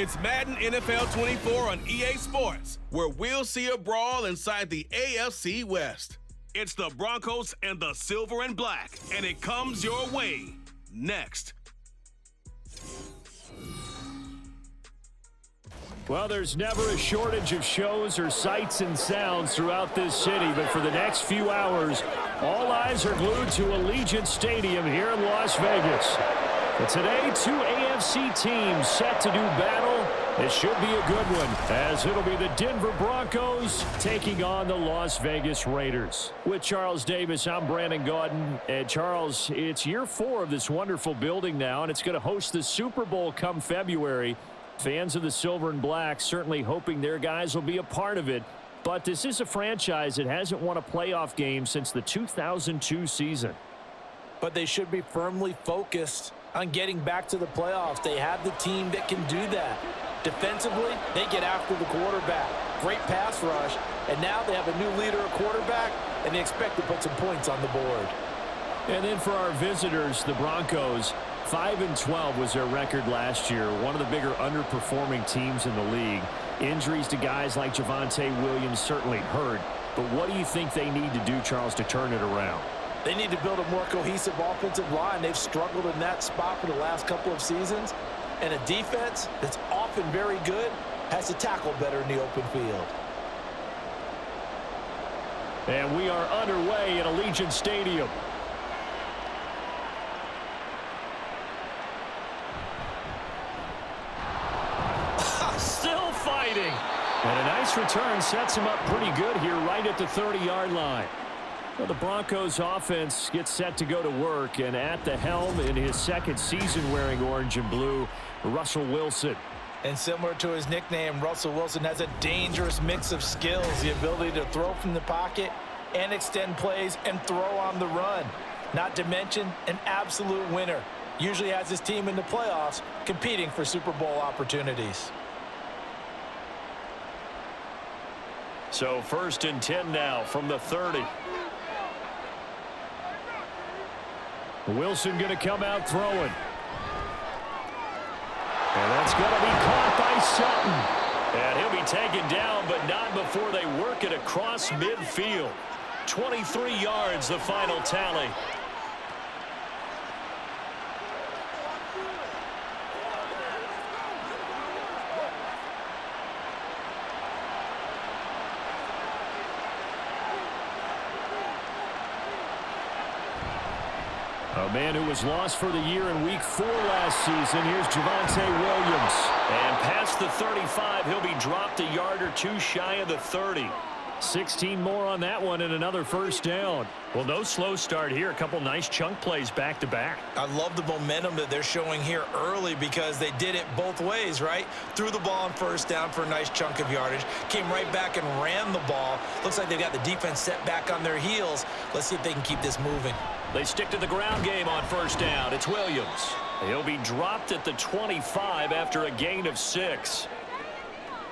It's Madden NFL 24 on EA Sports, where we'll see a brawl inside the AFC West. It's the Broncos and the Silver and Black, and it comes your way next. Well, there's never a shortage of shows or sights and sounds throughout this city, but for the next few hours, all eyes are glued to Allegiant Stadium here in Las Vegas. But today, two AFC teams set to do battle. It should be a good one, as it'll be the Denver Broncos taking on the Las Vegas Raiders. With Charles Davis, I'm Brandon Gaudin. And Charles, it's year 4 of this wonderful building now, and it's going to host the Super Bowl come February. Fans of the Silver and Black certainly hoping their guys will be a part of it. But this is a franchise that hasn't won a playoff game since the 2002 season. But they should be firmly focused on getting back to the playoffs. They have the team that can do that. Defensively, they get after the quarterback. Great pass rush. And now they have a new leader at quarterback, and they expect to put some points on the board. And then for our visitors, the Broncos, 5-12 was their record last year, one of the bigger underperforming teams in the league. Injuries to guys like Javonte Williams certainly hurt. But what do you think they need to do, Charles, to turn it around? They need to build a more cohesive offensive line. They've struggled in that spot for the last couple of seasons. And a defense that's often very good has to tackle better in the open field. And we are underway at Allegiant Stadium. Still fighting. And a nice return sets him up pretty good here right at the 30-yard line. Well, the Broncos offense gets set to go to work, and at the helm in his second season wearing orange and blue, Russell Wilson. And similar to his nickname, Russell Wilson has a dangerous mix of skills, the ability to throw from the pocket and extend plays and throw on the run. Not to mention an absolute winner. Usually has his team in the playoffs competing for Super Bowl opportunities. So 1st and 10 now from the 30. Wilson going to come out throwing. And that's going to be caught by Sutton. And he'll be taken down, but not before they work it across midfield. 23 yards, the final tally. A man who was lost for the year in Week 4 last season. Here's Javonte Williams. And past the 35, he'll be dropped a yard or two shy of the 30. 16 more on that one and another first down. Well, no slow start here. A couple nice chunk plays back-to-back. I love the momentum that they're showing here early because they did it both ways, right? Threw the ball on first down for a nice chunk of yardage. Came right back and ran the ball. Looks like they've got the defense set back on their heels. Let's see if they can keep this moving. They stick to the ground game on first down. It's Williams. He'll be dropped at the 25 after a gain of 6.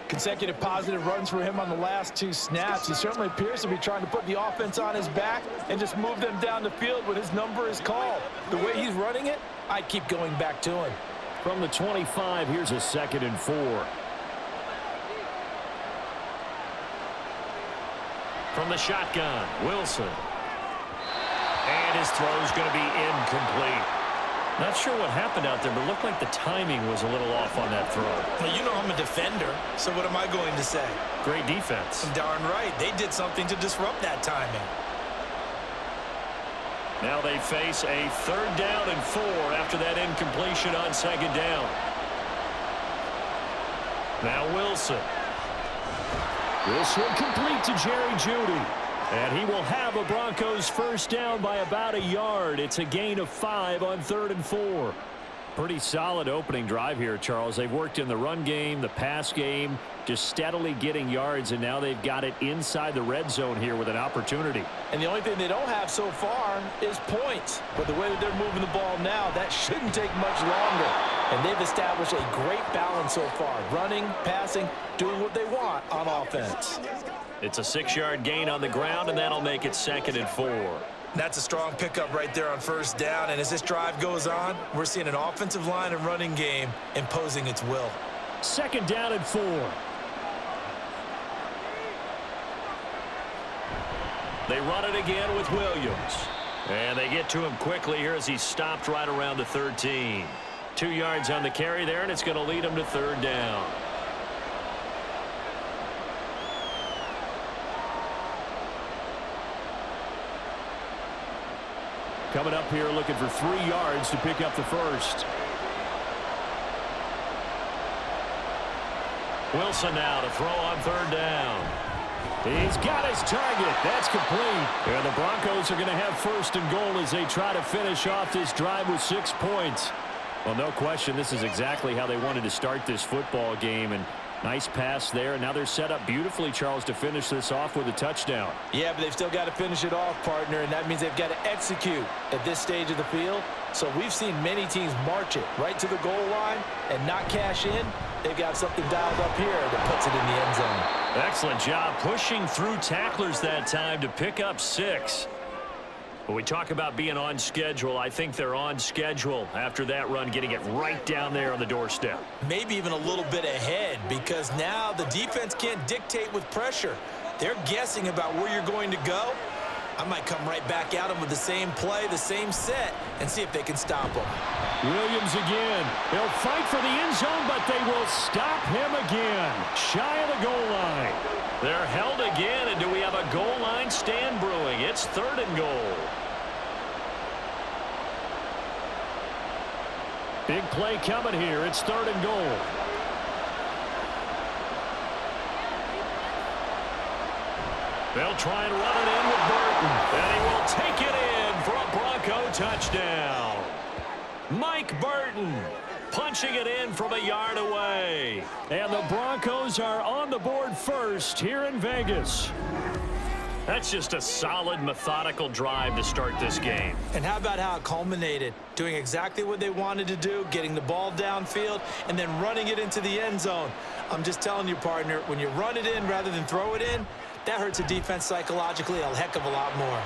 Consecutive positive runs for him on the last 2 snaps. He certainly appears to be trying to put the offense on his back and just move them down the field when his number is called. The way he's running it, I keep going back to him. From the 25, here's a 2nd and 4. From the shotgun, Wilson. And his throw's going to be incomplete. Not sure what happened out there, but it looked like the timing was a little off on that throw. Well, you know I'm a defender, so what am I going to say? Great defense. Darn right. They did something to disrupt that timing. Now they face a 3rd down and 4 after that incompletion on 2nd down. Now Wilson. This one complete to Jerry Jeudy. And he will have a Broncos first down by about a yard. It's a gain of 5 on 3rd and 4. Pretty solid opening drive here, Charles. They've worked in the run game, the pass game, just steadily getting yards, and now they've got it inside the red zone here with an opportunity. And the only thing they don't have so far is points. But the way that they're moving the ball now, that shouldn't take much longer. And they've established a great balance so far. Running, passing, doing what they want on offense. It's a 6-yard gain on the ground, and that'll make it 2nd and 4. That's a strong pickup right there on first down. And as this drive goes on, we're seeing an offensive line and running game imposing its will. Second down and 4. They run it again with Williams. And they get to him quickly here as he's stopped right around the 13. 2 yards on the carry there, and it's going to lead him to third down. Coming up here looking for 3 yards to pick up the first. Wilson now to throw on third down. He's got his target. That's complete. And the Broncos are going to have first and goal as they try to finish off this drive with 6 points. Well, no question, this is exactly how they wanted to start this football game. And nice pass there. And now they're set up beautifully, Charles, to finish this off with a touchdown. Yeah, but they've still got to finish it off, partner, and that means they've got to execute at this stage of the field. So we've seen many teams march it right to the goal line and not cash in. They've got something dialed up here that puts it in the end zone. Excellent job pushing through tacklers that time to pick up 6. When we talk about being on schedule, I think they're on schedule after that run, getting it right down there on the doorstep. Maybe even a little bit ahead, because now the defense can't dictate with pressure. They're guessing about where you're going to go. I might come right back at them with the same play, the same set, and see if they can stop them. Williams again. They'll fight for the end zone, but they will stop him again. Shy of the goal line. They're held again, and do we have a goal line stand brewing? It's third and goal. Big play coming here. It's third and goal. They'll try and run it in with Burton. And he will take it in for a Bronco touchdown. Mike Burton punching it in from a yard away. And the Broncos are on the board first here in Vegas. That's just a solid, methodical drive to start this game. And how about how it culminated? Doing exactly what they wanted to do, getting the ball downfield, and then running it into the end zone. I'm just telling you, partner, when you run it in rather than throw it in, that hurts a defense psychologically a heck of a lot more.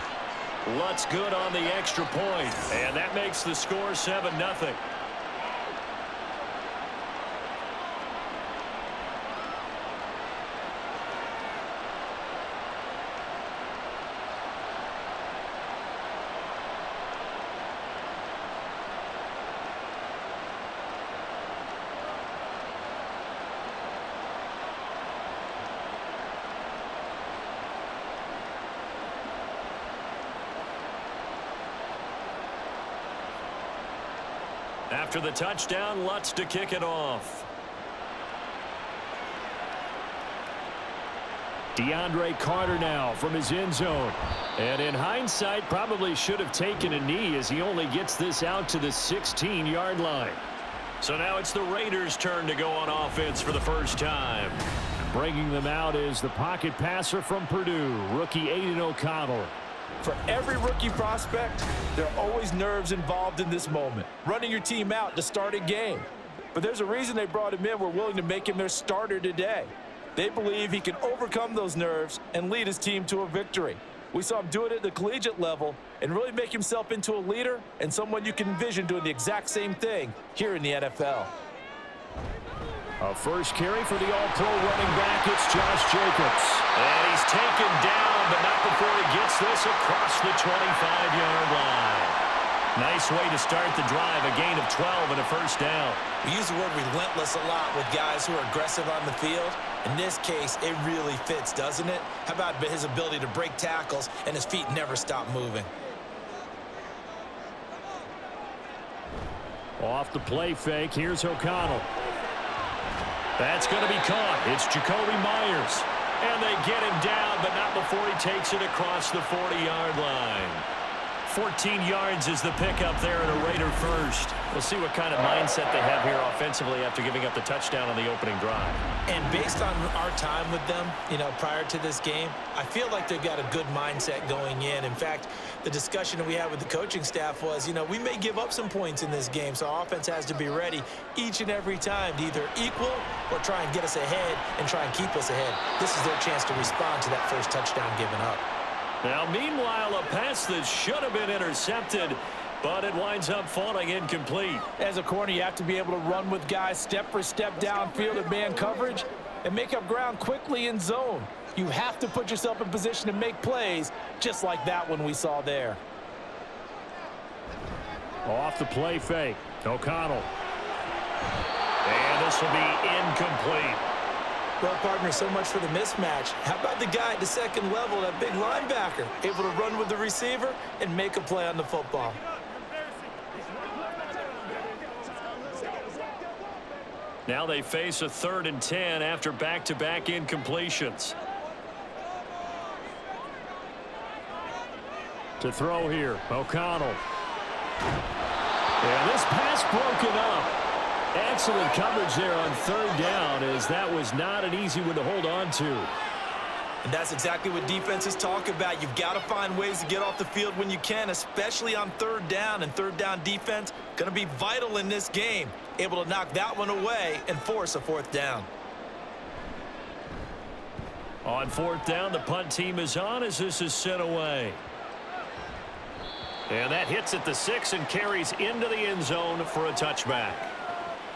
Lutz good on the extra point, and that makes the score 7-0. After the touchdown, Lutz to kick it off. DeAndre Carter now from his end zone. And in hindsight, probably should have taken a knee as he only gets this out to the 16-yard line. So now it's the Raiders' turn to go on offense for the first time. Bringing them out is the pocket passer from Purdue, rookie Aiden O'Connell. For every rookie prospect, there are always nerves involved in this moment. Running your team out to start a game. But there's a reason they brought him in. We're willing to make him their starter today. They believe he can overcome those nerves and lead his team to a victory. We saw him do it at the collegiate level and really make himself into a leader and someone you can envision doing the exact same thing here in the NFL. A first carry for the all-pro running back. It's Josh Jacobs. And he's taken down, but not before he gets this across the 25-yard line. Nice way to start the drive. A gain of 12 and a first down. We use the word relentless a lot with guys who are aggressive on the field. In this case, it really fits, doesn't it? How about his ability to break tackles and his feet never stop moving? Off the play fake, here's O'Connell. That's going to be caught. It's Jacoby Myers. And they get him down, but not before he takes it across the 40-yard line. 14 yards is the pickup there at a Raider first. We'll see what kind of mindset they have here offensively after giving up the touchdown on the opening drive. And based on our time with them, prior to this game, I feel like they've got a good mindset going in. In fact, the discussion that we had with the coaching staff was, we may give up some points in this game, so our offense has to be ready each and every time to either equal or try and get us ahead and try and keep us ahead. This is their chance to respond to that first touchdown given up. Now, meanwhile, a pass that should have been intercepted but it winds up falling incomplete. As a corner, you have to be able to run with guys step for step downfield in man coverage and make up ground quickly in zone. You have to put yourself in position to make plays, just like that one we saw there. Off the play fake, O'Connell. And this will be incomplete. Well, partner, so much for the mismatch. How about the guy at the second level, that big linebacker, able to run with the receiver and make a play on the football? Now they face a 3rd and 10 after back-to-back incompletions. To throw here, O'Connell. And this pass broken up. Excellent coverage there on 3rd down, as that was not an easy one to hold on to. And that's exactly what defenses talk about. You've got to find ways to get off the field when you can, especially on 3rd down. And 3rd down defense going to be vital in this game. Able to knock that one away and force a 4th down. On 4th down, the punt team is on as this is sent away. And that hits at the 6 and carries into the end zone for a touchback.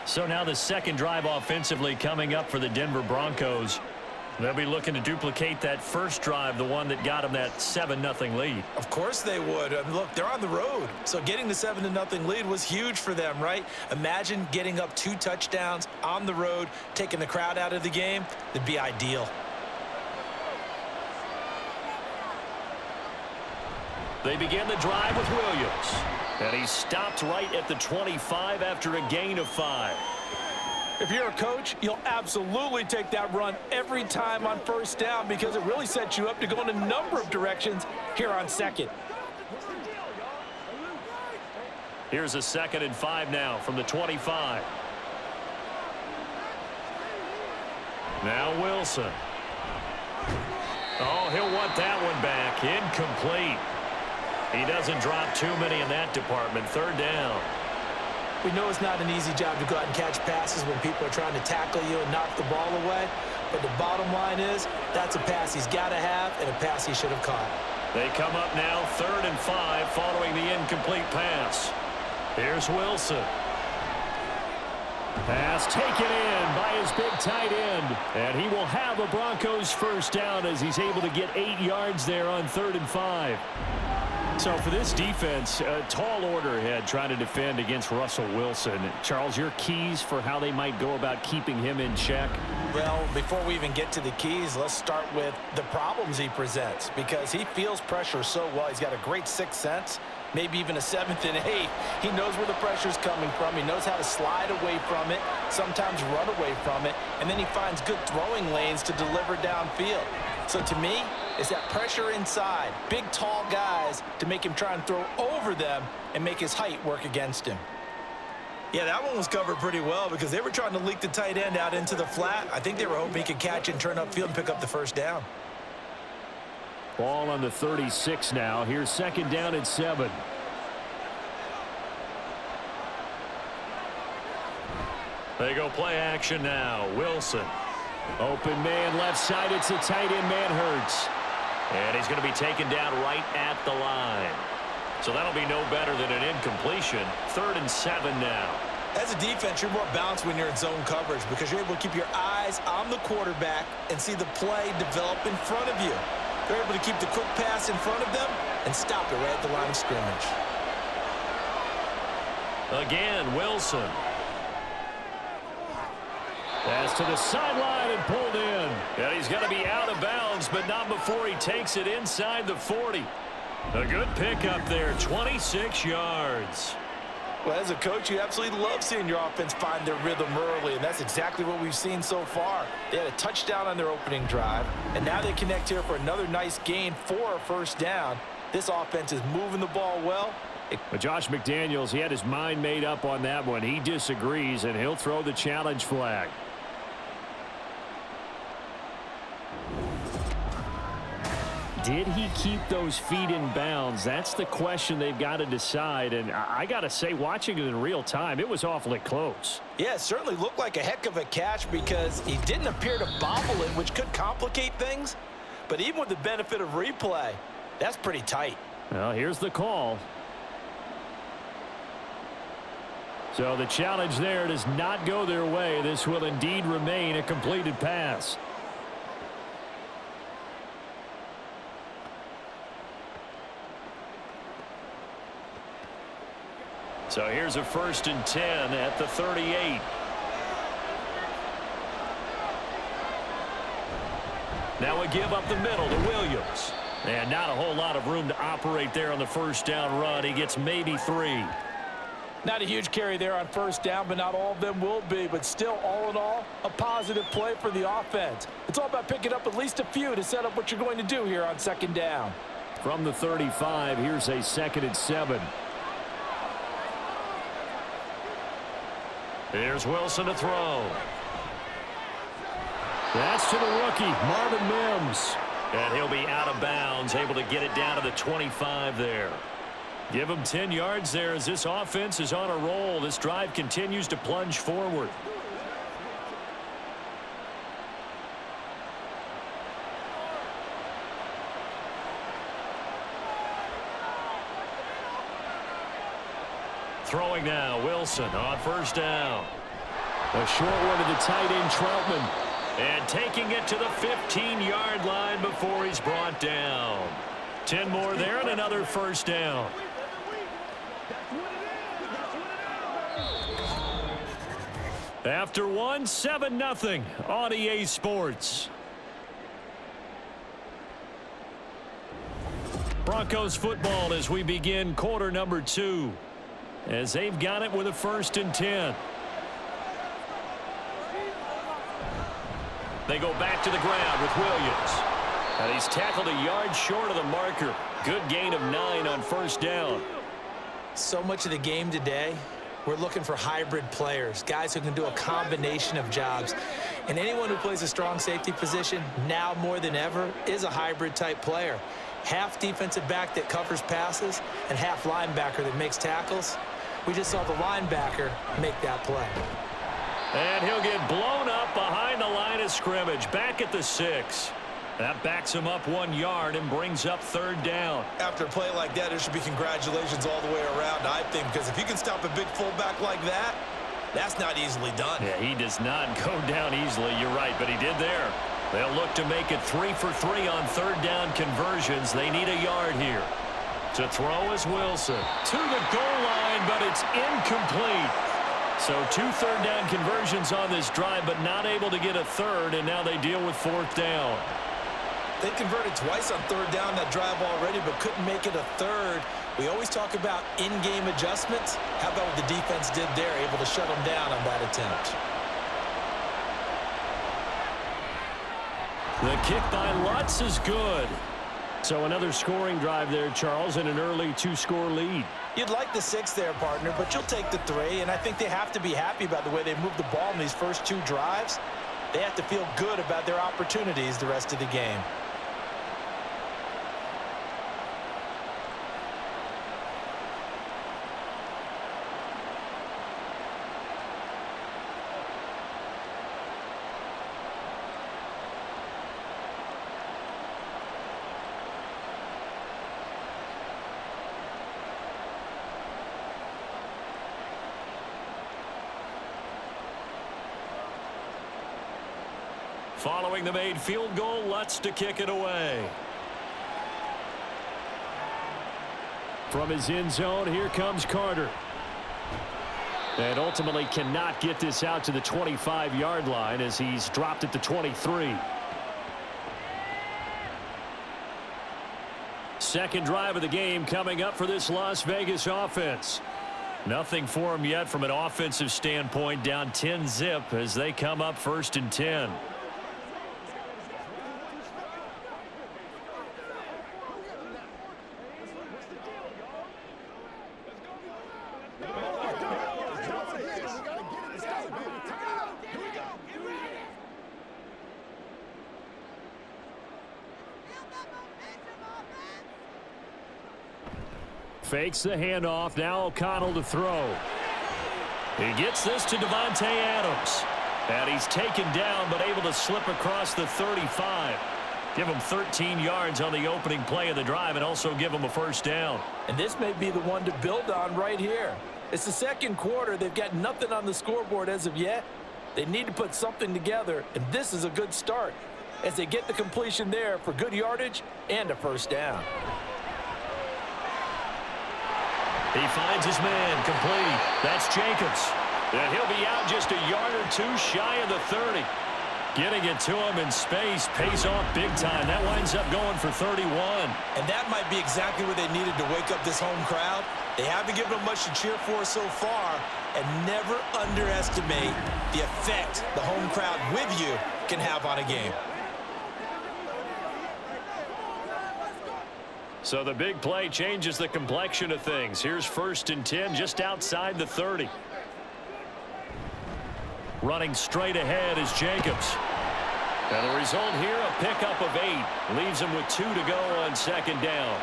So now the second drive offensively coming up for the Denver Broncos. They'll be looking to duplicate that first drive, the one that got them that 7-0 lead. Of course they would. Look, they're on the road. So getting the 7-0 lead was huge for them, right? Imagine getting up 2 touchdowns on the road, taking the crowd out of the game. That'd be ideal. They begin the drive with Williams. And he stopped right at the 25 after a gain of 5. If you're a coach, you'll absolutely take that run every time on 1st down because it really sets you up to go in a number of directions here on 2nd. Here's a 2nd and 5 now from the 25. Now Wilson. Oh, he'll want that one back. Incomplete. He doesn't drop too many in that department. 3rd down. We know it's not an easy job to go out and catch passes when people are trying to tackle you and knock the ball away. But the bottom line is that's a pass he's got to have and a pass he should have caught. They come up now 3rd and 5 following the incomplete pass. Here's Wilson. Pass taken in by his big tight end. And he will have a Broncos 1st down as he's able to get 8 yards there on 3rd and 5. So for this defense, a tall order ahead trying to defend against Russell Wilson. Charles, your keys for how they might go about keeping him in check? Well, before we even get to the keys, let's start with the problems he presents because he feels pressure so well. He's got a great 6th sense, maybe even a 7th and 8th. He knows where the pressure's coming from. He knows how to slide away from it, sometimes run away from it, and then he finds good throwing lanes to deliver downfield. So to me, it's that pressure inside, big, tall guys to make him try and throw over them and make his height work against him. Yeah, that one was covered pretty well because they were trying to leak the tight end out into the flat. I think they were hoping he could catch and turn upfield and pick up the 1st down. Ball on the 36 now. Here's 2nd down and 7. They go play action now. Wilson. Open man left side. It's a tight end man Hurts. And he's going to be taken down right at the line. So that'll be no better than an incompletion. 3rd and 7 now. As a defense, you're more balanced when you're in zone coverage because you're able to keep your eyes on the quarterback and see the play develop in front of you. They're able to keep the quick pass in front of them and stop it right at the line of scrimmage. Again, Wilson. Pass to the sideline and pulled in. And he's going to be out of bounds, but not before he takes it inside the 40. A good pickup there, 26 yards. Well, as a coach, you absolutely love seeing your offense find their rhythm early, and that's exactly what we've seen so far. They had a touchdown on their opening drive, and now they connect here for another nice gain for a 1st down. This offense is moving the ball well. But Josh McDaniels, he had his mind made up on that one. He disagrees, and he'll throw the challenge flag. Did he keep those feet in bounds? That's the question they've got to decide. And I got to say, watching it in real time, it was awfully close. Yeah, it certainly looked like a heck of a catch because he didn't appear to bobble it, which could complicate things. But even with the benefit of replay, that's pretty tight. Well, here's the call. So the challenge there does not go their way. This will indeed remain a completed pass. So here's a 1st and 10 at the 38. Now we give up the middle to Williams. And not a whole lot of room to operate there on the 1st down run. He gets maybe 3. Not a huge carry there on 1st down, but not all of them will be. But still, all in all, a positive play for the offense. It's all about picking up at least a few to set up what you're going to do here on 2nd down. From the 35, here's a 2nd and 7. Here's Wilson to throw. That's to the rookie, Marvin Mims. And he'll be out of bounds, able to get it down to the 25 there. Give him 10 yards there as this offense is on a roll. This drive continues to plunge forward. Throwing now, Wilson on 1st down. A short one to the tight end, Troutman. And taking it to the 15-yard line before he's brought down. 10 more there and another 1st down. After one, 7-0 on EA Sports. Broncos football as we begin quarter number 2. As they've got it with a 1st and 10. They go back to the ground with Williams. And he's tackled a yard short of the marker. Good gain of 9 on 1st down. So much of the game today, we're looking for hybrid players, guys who can do a combination of jobs. And anyone who plays a strong safety position, now more than ever, is a hybrid type player. Half defensive back that covers passes and half linebacker that makes tackles. We just saw the linebacker make that play. And he'll get blown up behind the line of scrimmage, back at the 6. That backs him up 1 yard and brings up 3rd down. After a play like that, there should be congratulations all the way around, I think, because if you can stop a big fullback like that, that's not easily done. Yeah, he does not go down easily, you're right, but he did there. They'll look to make it 3 for 3 on 3rd down conversions. They need a yard here. To throw is Wilson. To the goal line, but it's incomplete. So 2 3rd down conversions on this drive, but not able to get a 3rd, and now they deal with 4th down. They converted twice on 3rd down that drive already, but couldn't make it a 3rd. We always talk about in-game adjustments. How about what the defense did there, able to shut them down on that attempt? The kick by Lutz is good. So another scoring drive there, Charles, and an early 2-score lead. You'd like the 6 there, partner, but you'll take the 3, and I think they have to be happy about the way they moved the ball in these first 2 drives. They have to feel good about their opportunities the rest of the game. Following the made field goal, Lutz to kick it away. From his end zone, here comes Carter. And ultimately cannot get this out to the 25-yard line as he's dropped at the 23. Second drive of the game coming up for this Las Vegas offense. Nothing for him yet from an offensive standpoint, down 10-zip as they come up 1st and 10. Fakes the handoff. Now O'Connell to throw. He gets this to Devontae Adams. And he's taken down but able to slip across the 35. Give him 13 yards on the opening play of the drive and also give him a 1st down. And this may be the one to build on right here. It's the second quarter. They've got nothing on the scoreboard as of yet. They need to put something together, and this is a good start as they get the completion there for good yardage and a first down. He finds his man complete. That's Jacobs. And he'll be out just a yard or two shy of the 30. Getting it to him in space pays off big time. That winds up going for 31. And that might be exactly what they needed to wake up this home crowd. They haven't given them much to cheer for so far, and never underestimate the effect the home crowd with you can have on a game. So the big play changes the complexion of things. Here's 1st and 10 just outside the 30. Running straight ahead is Jacobs. And the result here, a pickup of 8. Leaves him with 2 to go on 2nd down.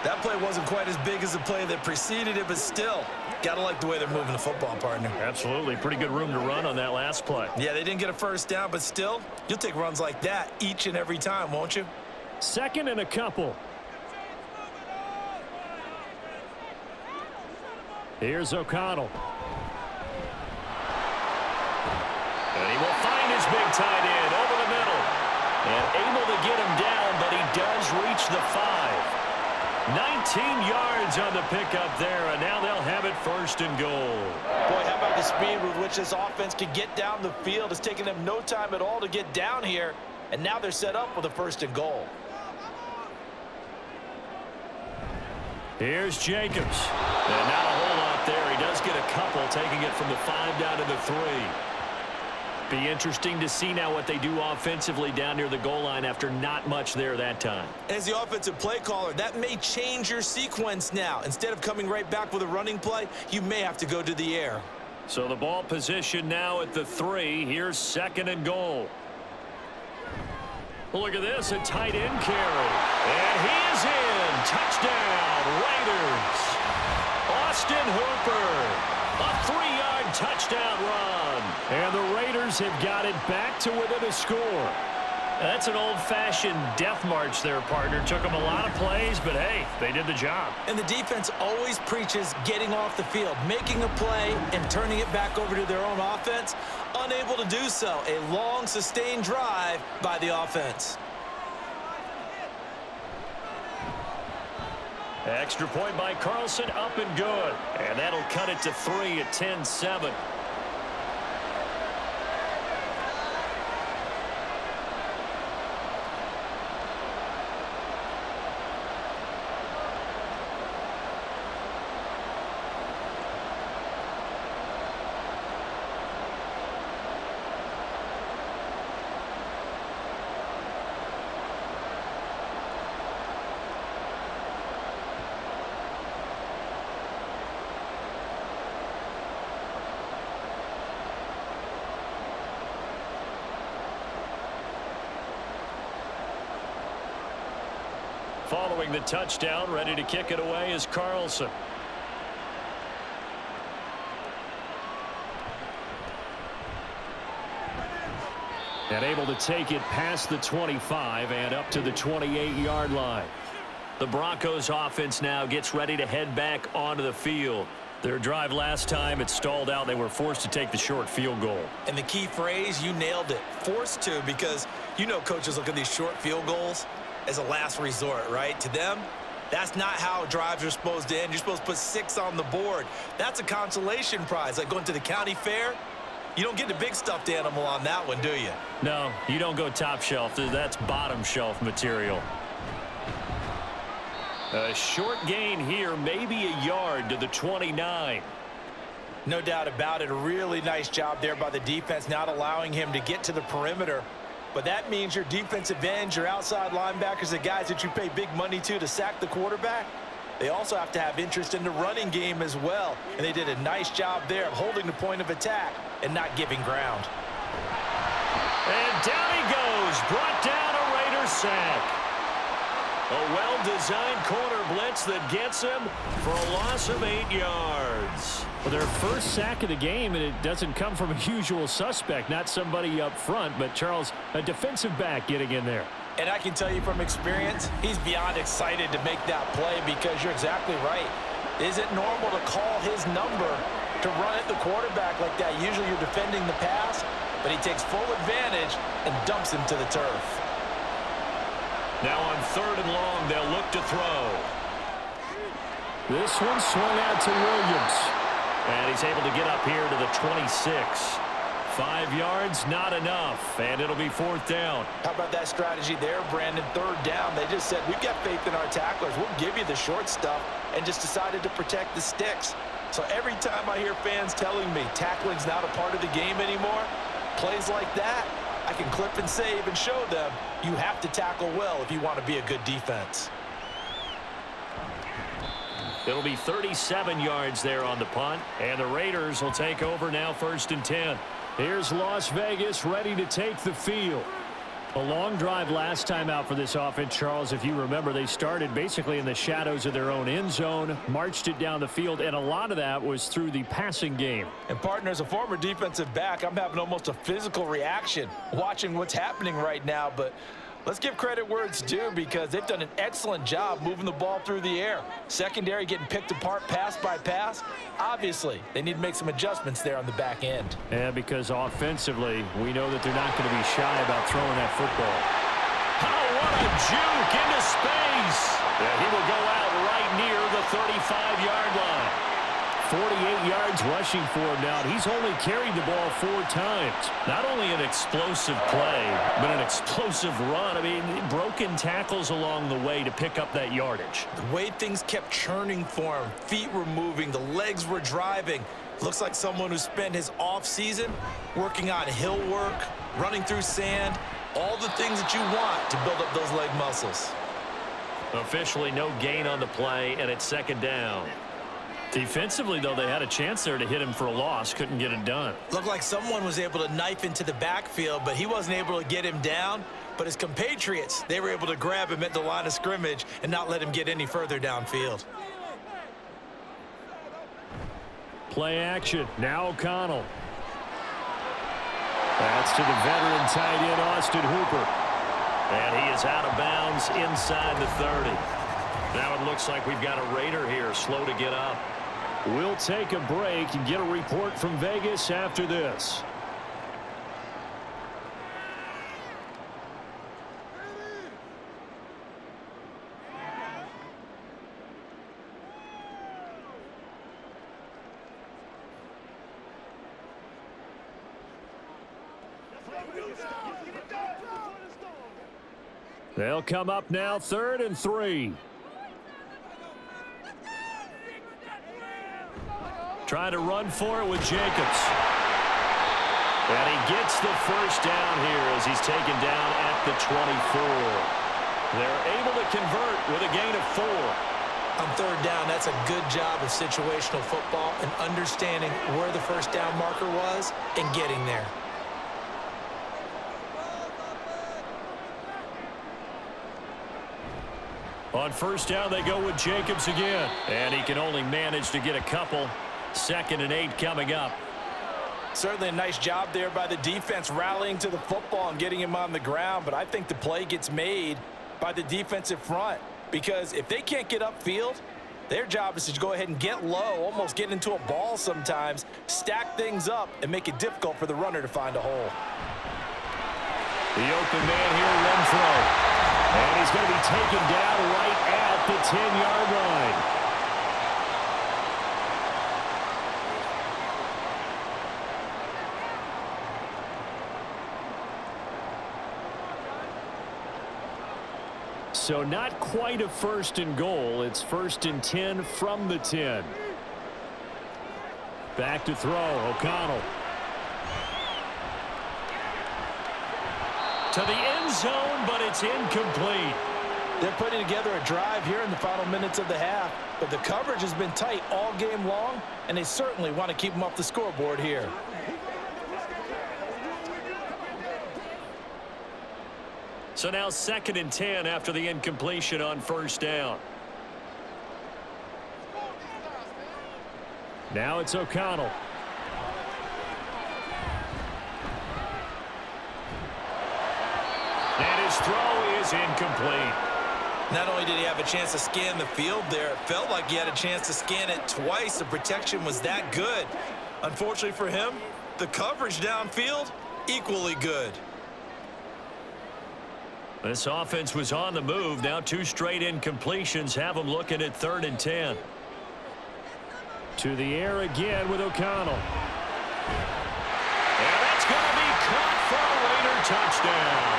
That play wasn't quite as big as the play that preceded it, but still, got to like the way they're moving the football, partner. Absolutely. Pretty good room to run on that last play. Yeah, they didn't get a first down, but still, you'll take runs like that each and every time, won't you? 2nd and a couple. Here's O'Connell. And he will find his big tight end over the middle. And able to get him down, but he does reach the 5. 19 yards on the pickup there, and now they'll have it 1st and goal. Boy, how about the speed with which this offense can get down the field? It's taken them no time at all to get down here, and now they're set up with a 1st and goal. Here's Jacobs. And not a whole lot there. He does get a couple, taking it from the 5 down to the 3. Be interesting to see now what they do offensively down near the goal line after not much there that time. As the offensive play caller, that may change your sequence now. Instead of coming right back with a running play, you may have to go to the air. So the ball position now at the 3. Here's 2nd and goal. Look at this, a tight end carry. And he is in. Touchdown, Raiders. Austin Hooper. A 3-yard touchdown run. And the Raiders have got it back to within a score. That's an old-fashioned death march there, partner. Took them a lot of plays, but hey, they did the job. And the defense always preaches getting off the field, making a play and turning it back over to their own offense. Unable to do so. A long, sustained drive by the offense. Extra point by Carlson, up and good. And that'll cut it to 3 at 10-7. Following the touchdown, ready to kick it away is Carlson. And able to take it past the 25 and up to the 28-yard line. The Broncos offense now gets ready to head back onto the field. Their drive last time, it stalled out. They were forced to take the short field goal. And the key phrase, you nailed it. Forced to, because you know coaches look at these short field goals as a last resort, right? To them, that's not how drives are supposed to end. You're supposed to put 6 on the board. That's a consolation prize. Like going to the county fair, you don't get the big stuffed animal on that one, do you? No, you don't go top shelf. That's bottom shelf material. A short gain here, maybe a yard to the 29. No doubt about it. A really nice job there by the defense, not allowing him to get to the perimeter. But that means your defensive ends, your outside linebackers, the guys that you pay big money to sack the quarterback, they also have to have interest in the running game as well. And they did a nice job there of holding the point of attack and not giving ground. And down he goes, brought down a Raider sack. A well-designed corner blitz that gets him for a loss of 8 yards. Well, their first sack of the game, and it doesn't come from a usual suspect, not somebody up front, but Charles, a defensive back getting in there. And I can tell you from experience, he's beyond excited to make that play because you're exactly right. Isn't normal to call his number to run at the quarterback like that. Usually you're defending the pass, but he takes full advantage and dumps him to the turf. Now on 3rd and long, they'll look to throw. This one swung out to Williams. And he's able to get up here to the 26. 5 yards, not enough, and it'll be 4th down. How about that strategy there, Brandon? 3rd down. They just said, we've got faith in our tacklers. We'll give you the short stuff, and just decided to protect the sticks. So every time I hear fans telling me tackling's not a part of the game anymore, plays like that, I can clip and save and show them you have to tackle well if you want to be a good defense. It'll be 37 yards there on the punt, and the Raiders will take over now 1st and 10. Here's Las Vegas ready to take the field. A long drive last time out for this offense, Charles. If you remember, they started basically in the shadows of their own end zone, marched it down the field, and a lot of that was through the passing game. And partner, as a former defensive back, I'm having almost a physical reaction watching what's happening right now, but let's give credit where it's due because they've done an excellent job moving the ball through the air. Secondary getting picked apart pass by pass. Obviously, they need to make some adjustments there on the back end. Yeah, because offensively, we know that they're not going to be shy about throwing that football. Oh, what a juke into space. Yeah, he will go out right near the 35-yard line. 48 yards rushing for him now. He's only carried the ball 4 times. Not only an explosive play, but an explosive run. I mean, broken tackles along the way to pick up that yardage. The way things kept churning for him, feet were moving, the legs were driving. Looks like someone who spent his offseason working on hill work, running through sand, all the things that you want to build up those leg muscles. Officially no gain on the play, and it's 2nd down. Defensively, though, they had a chance there to hit him for a loss. Couldn't get it done. Looked like someone was able to knife into the backfield, but he wasn't able to get him down. But his compatriots, they were able to grab him at the line of scrimmage and not let him get any further downfield. Play action. Now O'Connell. That's to the veteran tight end, Austin Hooper. And he is out of bounds inside the 30. Now it looks like we've got a Raider here, slow to get up. We'll take a break and get a report from Vegas after this. They'll come up now 3rd and 3. Trying to run for it with Jacobs. And he gets the 1st down here as he's taken down at the 24. They're able to convert with a gain of 4. On 3rd down, that's a good job of situational football and understanding where the 1st down marker was and getting there. On 1st down, they go with Jacobs again. And he can only manage to get a couple. 2nd and 8 coming up. Certainly a nice job there by the defense rallying to the football and getting him on the ground, but I think the play gets made by the defensive front because if they can't get upfield, their job is to go ahead and get low, almost get into a ball sometimes, stack things up, and make it difficult for the runner to find a hole. The open man here, Renfro. And he's going to be taken down right at the 10-yard line. So not quite a 1st and goal. It's 1st and 10 from the 10. Back to throw. O'Connell. To the end zone, but it's incomplete. They're putting together a drive here in the final minutes of the half, but the coverage has been tight all game long, and they certainly want to keep them off the scoreboard here. So now 2nd and 10 after the incompletion on 1st down. Now it's O'Connell. And his throw is incomplete. Not only did he have a chance to scan the field there, it felt like he had a chance to scan it twice. The protection was that good. Unfortunately for him, the coverage downfield, equally good. This offense was on the move. Now 2 straight incompletions have them looking at 3rd and 10. To the air again with O'Connell. And that's going to be caught for a Raider touchdown.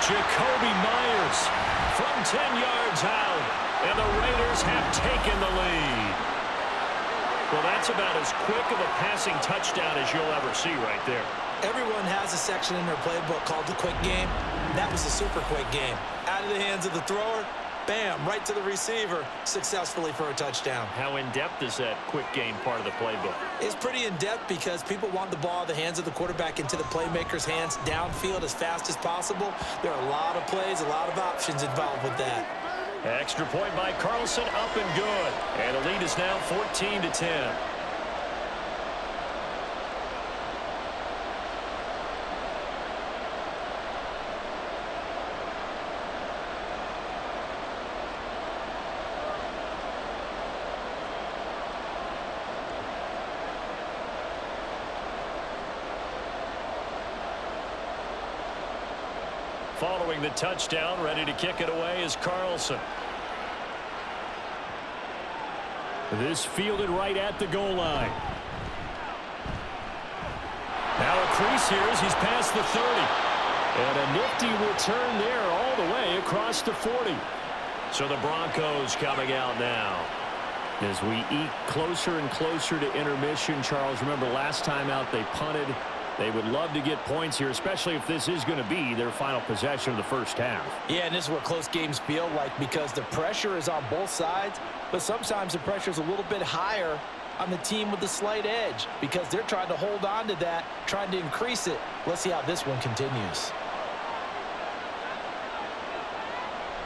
Jacoby Myers from 10 yards out, and the Raiders have taken the lead. Well, that's about as quick of a passing touchdown as you'll ever see right there. Everyone has a section in their playbook called the quick game. That was a super quick game. Out of the hands of the thrower, bam, right to the receiver, successfully for a touchdown. How in-depth is that quick game part of the playbook? It's pretty in-depth because people want the ball out of the hands of the quarterback into the playmaker's hands downfield as fast as possible. There are a lot of plays, a lot of options involved with that. Extra point by Carlson, up and good. And the lead is now 14-10. Following the touchdown, ready to kick it away is Carlson. This fielded right at the goal line. Now a crease here as he's past the 30. And a nifty return there all the way across the 40. So the Broncos coming out now. As we eke closer and closer to intermission, Charles, remember last time out they punted. They would love to get points here, especially if this is going to be their final possession of the first half. Yeah, and this is what close games feel like because the pressure is on both sides, but sometimes the pressure is a little bit higher on the team with the slight edge because they're trying to hold on to that, trying to increase it. Let's see how this one continues.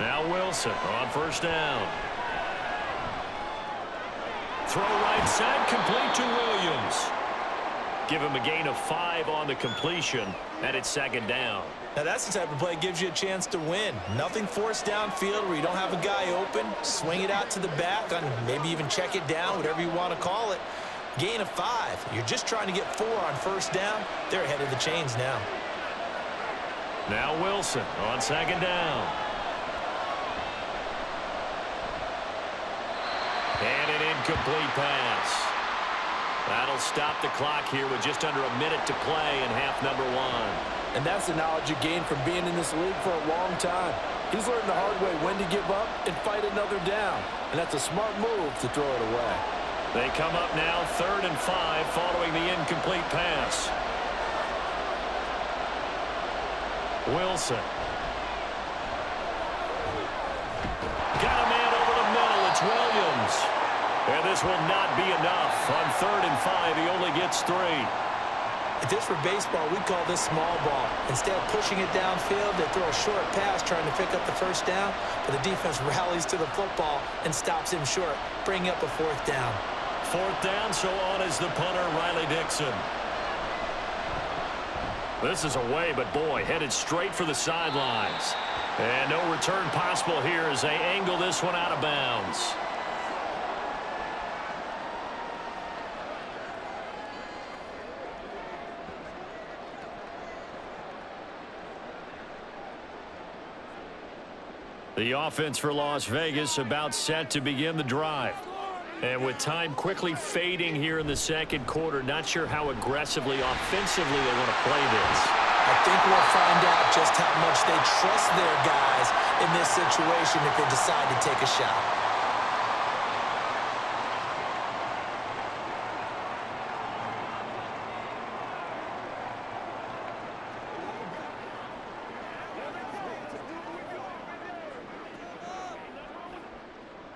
Now Wilson on first down. Throw right side, complete to Williams. Give him a gain of 5 on the completion, and it's 2nd down. Now that's the type of play that gives you a chance to win. Nothing forced downfield where you don't have a guy open. Swing it out to the back, and maybe even check it down, whatever you want to call it. Gain of 5. You're just trying to get 4 on first down. They're ahead of the chains now. Now Wilson on 2nd down. And an incomplete pass. That'll stop the clock here with just under a minute to play in half number 1. And that's the knowledge you gain from being in this league for a long time. He's learned the hard way when to give up and fight another down. And that's a smart move to throw it away. They come up now 3rd and 5 following the incomplete pass. Wilson. Got a man over the middle. It's Williams. And this will not be enough. On 3rd and 5, he only gets 3. If this were baseball, we'd call this small ball. Instead of pushing it downfield, they throw a short pass trying to pick up the first down, but the defense rallies to the football and stops him short, bringing up a 4th down. 4th down, so on is the punter, Riley Dixon. This is away, but boy, headed straight for the sidelines. And no return possible here as they angle this one out of bounds. The offense for Las Vegas about set to begin the drive. And with time quickly fading here in the 2nd quarter, not sure how aggressively, offensively they want to play this. I think we'll find out just how much they trust their guys in this situation if they decide to take a shot.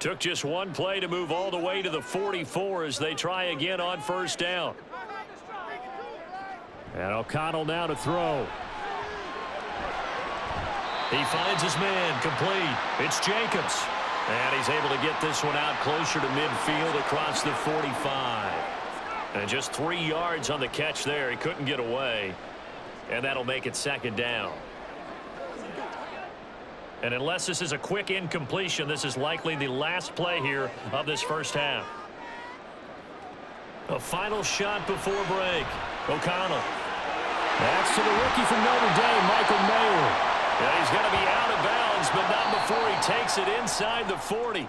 Took just one play to move all the way to the 44 as they try again on first down. And O'Connell now to throw. He finds his man complete. It's Jacobs. And he's able to get this one out closer to midfield across the 45. And just 3 yards on the catch there. He couldn't get away. And that'll make it 2nd down. And unless this is a quick incompletion, this is likely the last play here of this first half. A final shot before break. O'Connell. That's to the rookie from Notre Dame, Michael Mayer. Yeah, he's going to be out of bounds, but not before he takes it inside the 40.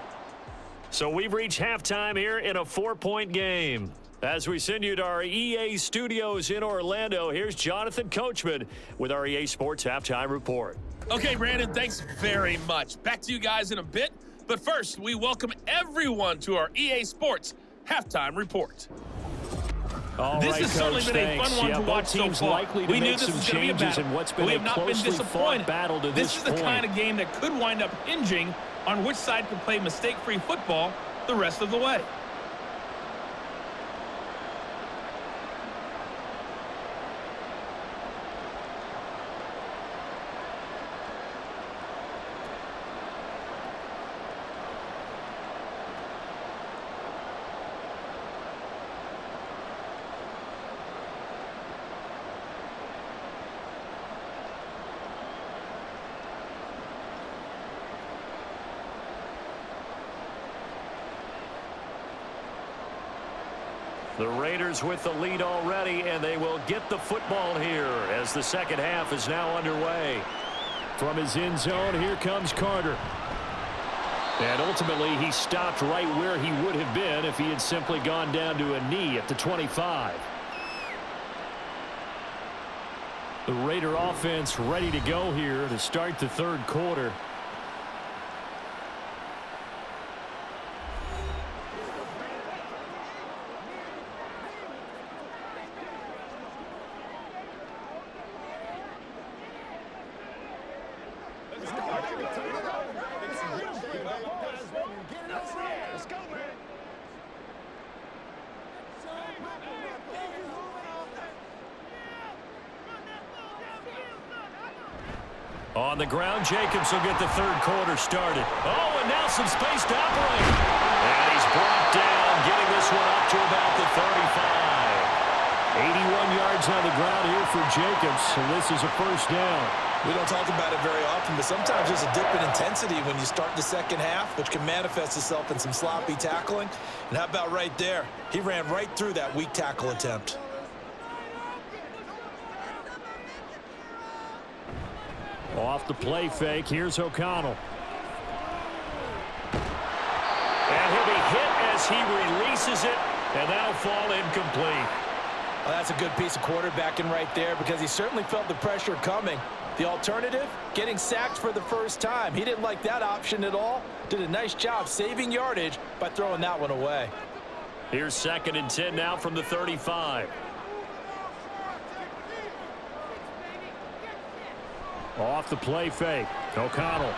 So we've reached halftime here in a 4-point game. As we send you to our EA studios in Orlando, here's Jonathan Coachman with our EA Sports Halftime Report. Okay, Brandon, thanks very much. Back to you guys in a bit. But first, we welcome everyone to our EA Sports Halftime Report. This has certainly been a fun one to watch so far. We knew this was going to be a battle, but we have not been disappointed. This is the kind of game that could wind up hinging on which side can play mistake-free football the rest of the way. The Raiders with the lead already, and they will get the football here as the second half is now underway. From his end zone, here comes Carter. And ultimately, he stopped right where he would have been if he had simply gone down to a knee at the 25. The Raider offense ready to go here to start the third quarter. On the ground, Jacobs will get the third quarter started. Oh, and now some space to operate. And he's brought down, getting this one up to about the 35. 81 yards on the ground here for Jacobs, and this is a first down. We don't talk about it very often, but sometimes there's a dip in intensity when you start the second half, which can manifest itself in some sloppy tackling. And how about right there? He ran right through that weak tackle attempt. Off the play fake, here's O'Connell. And he'll be hit as he releases it, and that'll fall incomplete. Well, that's a good piece of quarterbacking right there because he certainly felt the pressure coming. The alternative, getting sacked for the first time. He didn't like that option at all. Did a nice job saving yardage by throwing that one away. Here's 2nd and 10 now from the 35. Off the play fake, O'Connell.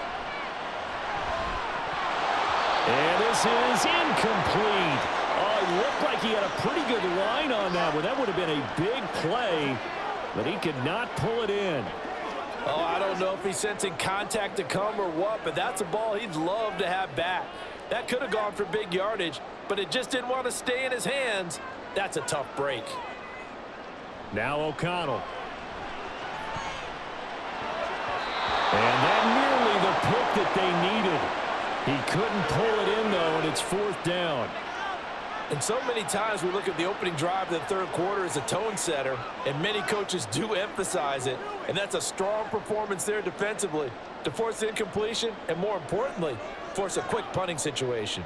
And this is incomplete. Oh, it looked like he had a pretty good line on that one. That would have been a big play, but he could not pull it in. Oh, I don't know if he's sensing contact to come or what, but that's a ball he'd love to have back. That could have gone for big yardage, but it just didn't want to stay in his hands. That's a tough break. Now O'Connell. And that nearly the pick that they needed. He couldn't pull it in, though, and it's 4th down. And so many times we look at the opening drive of the third quarter as a tone setter, and many coaches do emphasize it. And that's a strong performance there defensively to force incompletion and, more importantly, force a quick punting situation.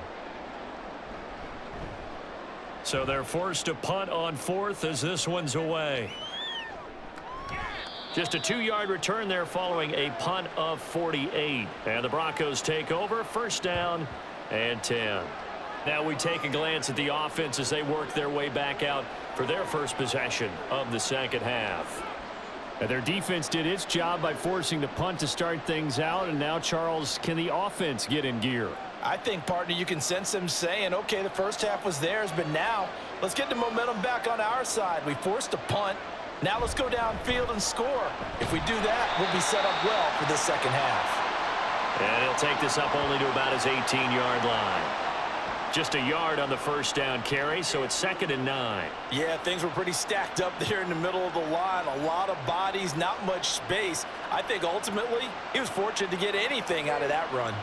So they're forced to punt on 4th as this one's away. Just a 2-yard return there following a punt of 48. And the Broncos take over, 1st down and 10. Now we take a glance at the offense as they work their way back out for their first possession of the second half. And their defense did its job by forcing the punt to start things out. And now, Charles, can the offense get in gear? I think, partner, you can sense them saying, okay, the first half was theirs, but now let's get the momentum back on our side. We forced a punt. Now let's go downfield and score. If we do that, we'll be set up well for this second half. And he'll take this up only to about his 18-yard line. Just a yard on the first down carry, so it's 2nd and 9. Yeah, things were pretty stacked up there in the middle of the line. A lot of bodies, not much space. I think ultimately he was fortunate to get anything out of that run.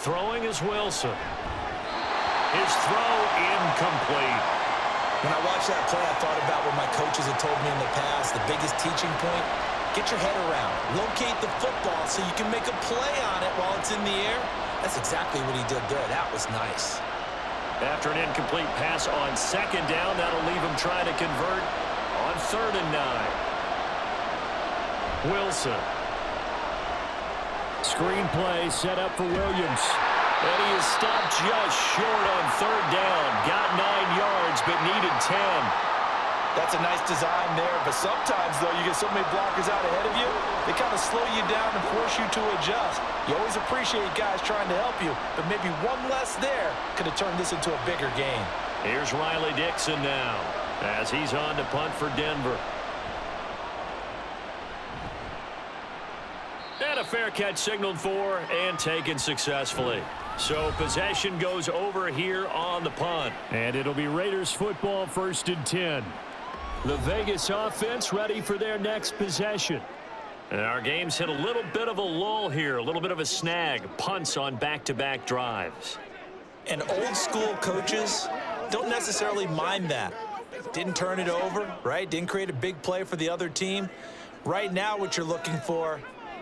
Throwing is Wilson. His throw incomplete. When I watched that play, I thought about what my coaches had told me in the past. The biggest teaching point, get your head around. Locate the football so you can make a play on it while it's in the air. That's exactly what he did there. That was nice. After an incomplete pass on 2nd down, that'll leave him trying to convert on 3rd and 9. Wilson. Screenplay set up for Williams. And he is stopped just short on 3rd down. Got 9 yards, but needed 10. That's a nice design there, but sometimes, though, you get so many blockers out ahead of you, they kind of slow you down and force you to adjust. You always appreciate guys trying to help you, but maybe one less there could have turned this into a bigger game. Here's Riley Dixon now as he's on to punt for Denver. And a fair catch signaled for and taken successfully. So possession goes over here on the punt. And it'll be Raiders football, 1st and 10. The Vegas offense ready for their next possession. And our game's hit a little bit of a lull here, a little bit of a snag. Punts on back-to-back drives. And old school coaches don't necessarily mind that. Didn't turn it over, right? Didn't create a big play for the other team. Right now what you're looking for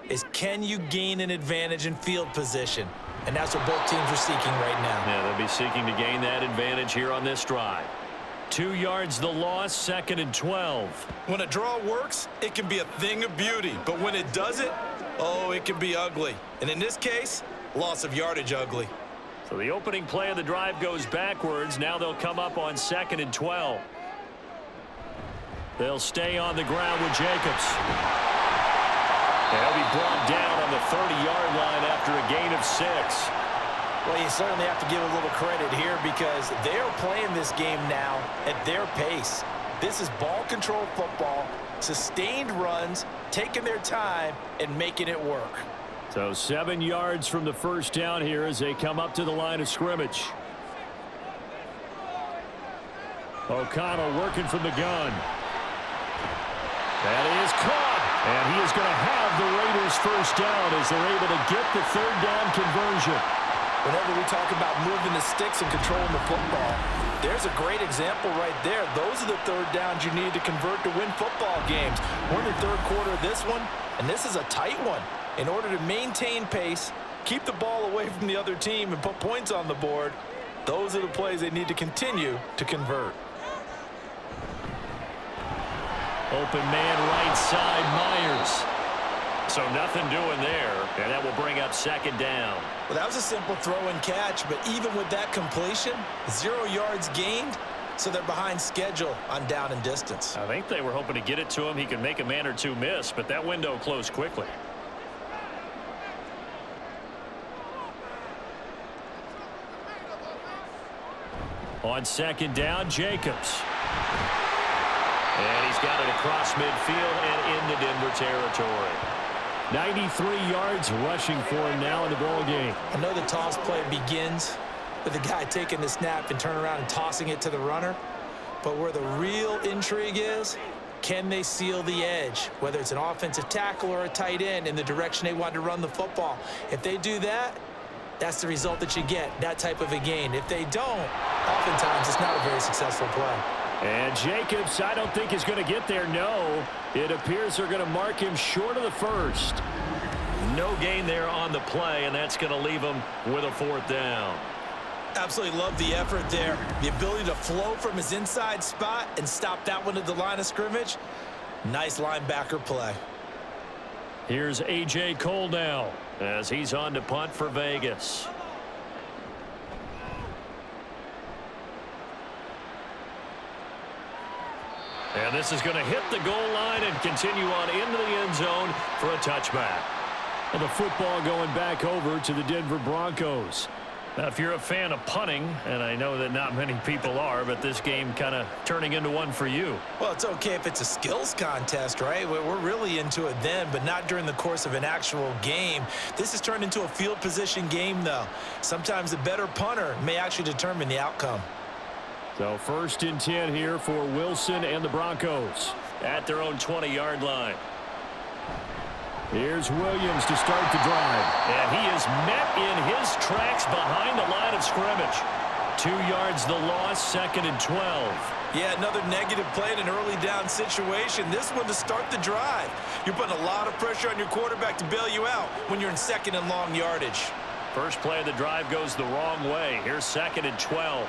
is, can you gain an advantage in field position? And that's what both teams are seeking right now. Yeah, they'll be seeking to gain that advantage here on this drive. 2 yards the loss, 2nd and 12. When a draw works, it can be a thing of beauty. But when it doesn't, oh, it can be ugly. And in this case, loss of yardage ugly. So the opening play of the drive goes backwards. Now they'll come up on 2nd and 12. They'll stay on the ground with Jacobs. They'll be brought down on the 30-yard line after a gain of 6. Well, you certainly have to give a little credit here because they're playing this game now at their pace. This is ball control football, sustained runs, taking their time, and making it work. So 7 yards from the first down here as they come up to the line of scrimmage. O'Connell working from the gun. That is caught. And he is going to have the Raiders first down as they're able to get the 3rd down conversion. Whenever we talk about moving the sticks and controlling the football, there's a great example right there. Those are the 3rd downs you need to convert to win football games. We're in the 3rd quarter of this one, and this is a tight one. In order to maintain pace, keep the ball away from the other team, and put points on the board, those are the plays they need to continue to convert. Open man right side, Myers. So nothing doing there, and that will bring up 2nd down. Well, that was a simple throw and catch, but even with that completion, 0 yards gained, so they're behind schedule on down and distance. I think they were hoping to get it to him. He could make a man or two miss, but that window closed quickly. On 2nd down, Jacobs. And he's got it across midfield and into Denver territory. 93 yards rushing for him now in the ball game. I know the toss play begins with the guy taking the snap and turning around and tossing it to the runner. But where the real intrigue is, can they seal the edge, whether it's an offensive tackle or a tight end, in the direction they want to run the football? If they do that, that's the result that you get, that type of a gain. If they don't, oftentimes it's not a very successful play. And Jacobs, I don't think is going to get there. No, it appears they're going to mark him short of the 1st. No gain there on the play, and that's going to leave him with a 4th down. Absolutely love the effort there. The ability to flow from his inside spot and stop that one at the line of scrimmage. Nice linebacker play. Here's A.J. Cole now as he's on to punt for Vegas. And this is going to hit the goal line and continue on into the end zone for a touchback. And the football going back over to the Denver Broncos. Now, if you're a fan of punting, and I know that not many people are, but this game kind of turning into one for you. Well, it's okay if it's a skills contest, right? We're really into it then, but not during the course of an actual game. This has turned into a field position game, though. Sometimes the better punter may actually determine the outcome. So 1st and 10 here for Wilson and the Broncos at their own 20-yard line. Here's Williams to start the drive. And he is met in his tracks behind the line of scrimmage. 2 yards the loss, 2nd and 12. Yeah, another negative play in an early down situation. This one to start the drive. You're putting a lot of pressure on your quarterback to bail you out when you're in 2nd and long yardage. First play of the drive goes the wrong way. Here's 2nd and 12.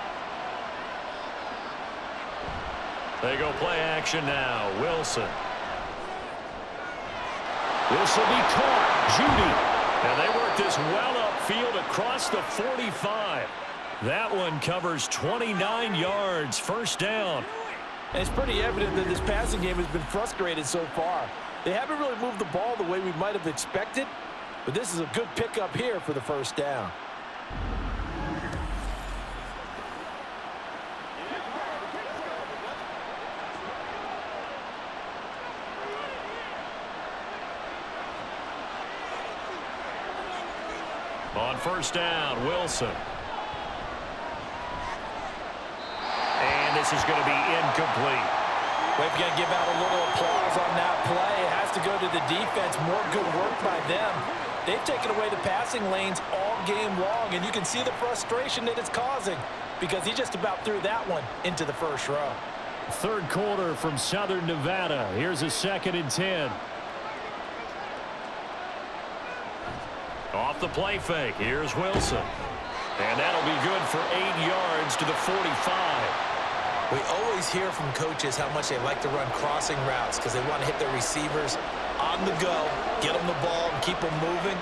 They go play action now. Wilson. This will be caught. Judy. And they work this well upfield across the 45. That one covers 29 yards. 1st down. And it's pretty evident that this passing game has been frustrated so far. They haven't really moved the ball the way we might have expected, but this is a good pickup here for the 1st down. On 1st down, Wilson. And this is going to be incomplete. We're going to give out a little applause on that play. It has to go to the defense. More good work by them. They've taken away the passing lanes all game long, and you can see the frustration that it's causing because he just about threw that one into the 1st row. 3rd quarter from Southern Nevada. Here's a 2nd and 10. Off the play fake. Here's Wilson. And that'll be good for 8 yards to the 45. We always hear from coaches how much they like to run crossing routes because they want to hit their receivers on the go, get them the ball, and keep them moving.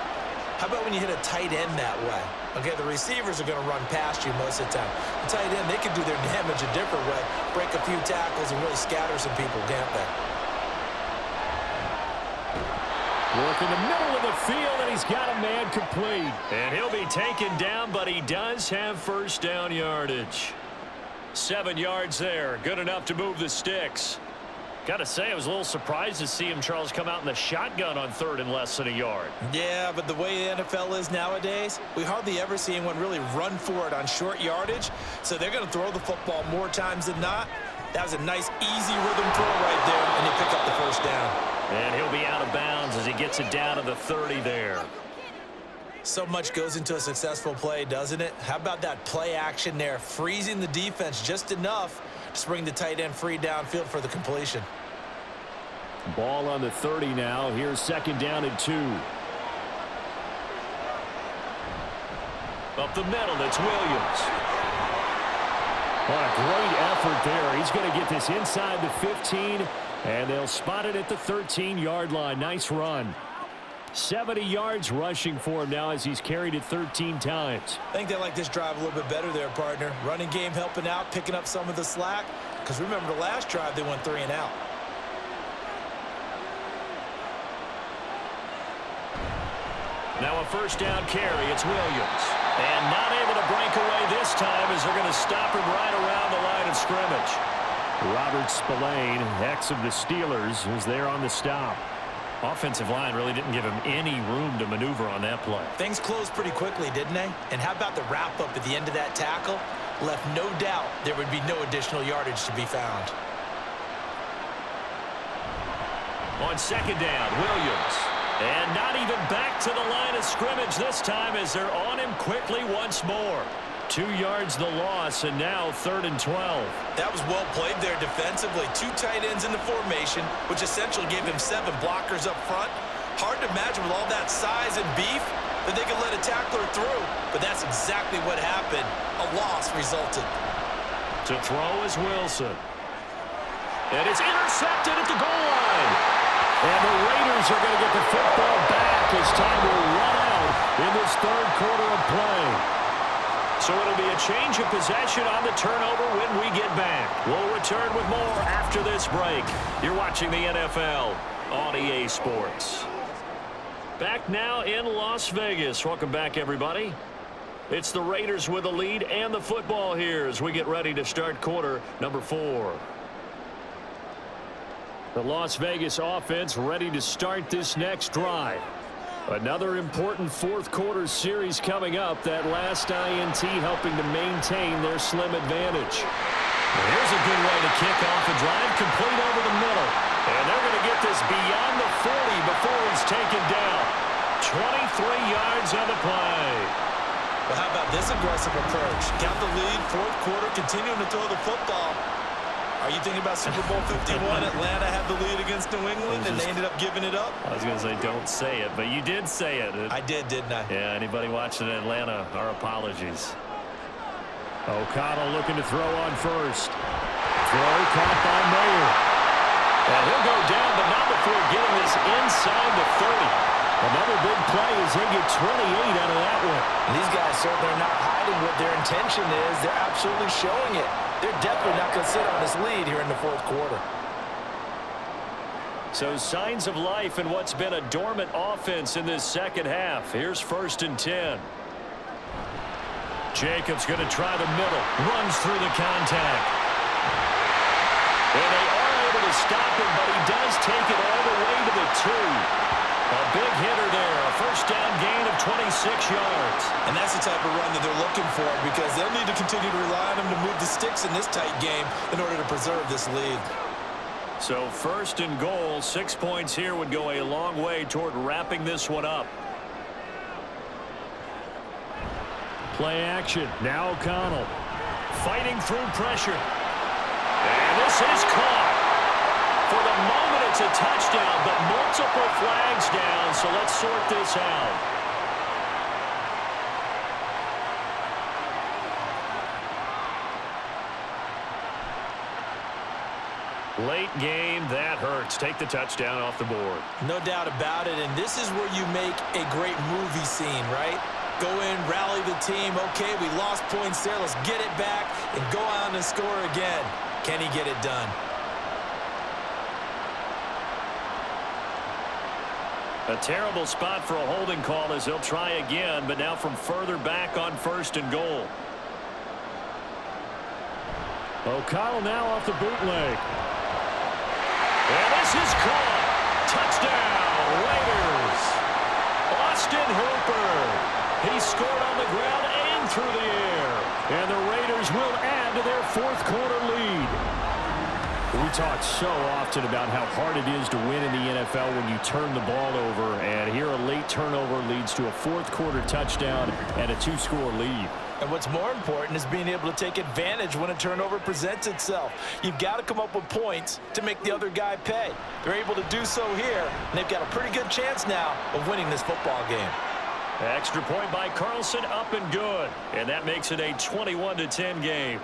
How about when you hit a tight end that way? Okay, the receivers are going to run past you most of the time. The tight end, they can do their damage a different way, break a few tackles, and really scatter some people, can't they? Work in the middle of the field, and he's got a man complete. And he'll be taken down, but he does have 1st down yardage. 7 yards there. Good enough to move the sticks. Got to say, I was a little surprised to see him, Charles, come out in the shotgun on 3rd and less than a yard. Yeah, but the way the NFL is nowadays, we hardly ever see anyone really run for it on short yardage. So they're going to throw the football more times than not. That was a nice, easy rhythm throw right there, and they pick up the 1st down. And he'll be out of bounds as he gets it down to the 30 there. So much goes into a successful play, doesn't it? How about that play action there, freezing the defense just enough to bring the tight end free downfield for the completion. Ball on the 30 now. Here's 2nd down and 2. Up the middle, it's Williams. What a great effort there. He's going to get this inside the 15, and they'll spot it at the 13-yard line. Nice run. 70 yards rushing for him now as he's carried it 13 times. I think they like this drive a little bit better there, partner. Running game helping out, picking up some of the slack. Because remember the last drive, they went 3 and out. Now a 1st down carry. It's Williams. And not able to break away this time as they're going to stop him right around the line of scrimmage. Robert Spillane, ex of the Steelers, is there on the stop. Offensive line really didn't give him any room to maneuver on that play. Things closed pretty quickly, didn't they? And how about the wrap-up at the end of that tackle? Left no doubt there would be no additional yardage to be found. On 2nd down, Williams. And not even back to the line of scrimmage this time as they're on him quickly once more. 2 yards the loss, and now 3rd and 12. That was well played there defensively. 2 tight ends in the formation, which essentially gave him 7 blockers up front. Hard to imagine with all that size and beef that they could let a tackler through, but that's exactly what happened. A loss resulted. To throw is Wilson. And it's intercepted at the goal line. And the Raiders are going to get the football back as time will run out in this 3rd quarter of play. So it'll be a change of possession on the turnover when we get back. We'll return with more after this break. You're watching the NFL on EA Sports. Back now in Las Vegas. Welcome back, everybody. It's the Raiders with the lead and the football here as we get ready to start quarter number 4. The Las Vegas offense ready to start this next drive. Another important fourth quarter series coming up. That last INT helping to maintain their slim advantage. Here's a good way to kick off a drive, complete over the middle. And they're going to get this beyond the 40 before he's taken down. 23 yards on the play. Well, how about this aggressive approach? Got the lead, fourth quarter, continuing to throw the football. Are you thinking about Super Bowl 51? Atlanta had the lead against New England, and they ended up giving it up? I was going to say, don't say it, but you did say it. I did, didn't I? Yeah, anybody watching Atlanta, our apologies. O'Connell looking to throw on first. Throw caught by Mayer. And he'll go down, but not before getting this inside the 30. Another big play as they get 28 out of that one. And these guys certainly are not hiding what their intention is. They're absolutely showing it. They're definitely not going to sit on this lead here in the fourth quarter. So signs of life in what's been a dormant offense in this second half. Here's 1st and 10. Jacobs going to try the middle. Runs through the contact. And they are able to stop him, but he does take it all the way to the 2. A big hitter there. A first down gain of 26 yards. And that's the type of run that they're looking for because they'll need to continue to rely on him to move the sticks in this tight game in order to preserve this lead. So 1st and goal, 6 points here would go a long way toward wrapping this one up. Play action. Now O'Connell fighting through pressure. And this is caught. For the moment, it's a touchdown, but multiple flags down, so let's sort this out. Late game, that hurts. Take the touchdown off the board. No doubt about it, and this is where you make a great movie scene, right? Go in, rally the team. Okay, we lost points there. Let's get it back and go on and score again. Can he get it done? A terrible spot for a holding call as he'll try again, but now from further back on 1st and goal. O'Connell now off the bootleg. And this is caught. Touchdown, Raiders. Austin Hooper. He scored on the ground and through the air. And the Raiders will add to their fourth quarter lead. We talk so often about how hard it is to win in the NFL when you turn the ball over, and here a late turnover leads to a fourth quarter touchdown and a 2-score lead. And what's more important is being able to take advantage when a turnover presents itself. You've got to come up with points to make the other guy pay. They're able to do so here, and they've got a pretty good chance now of winning this football game. Extra point by Carlson, up and good, and that makes it a 21-10 game.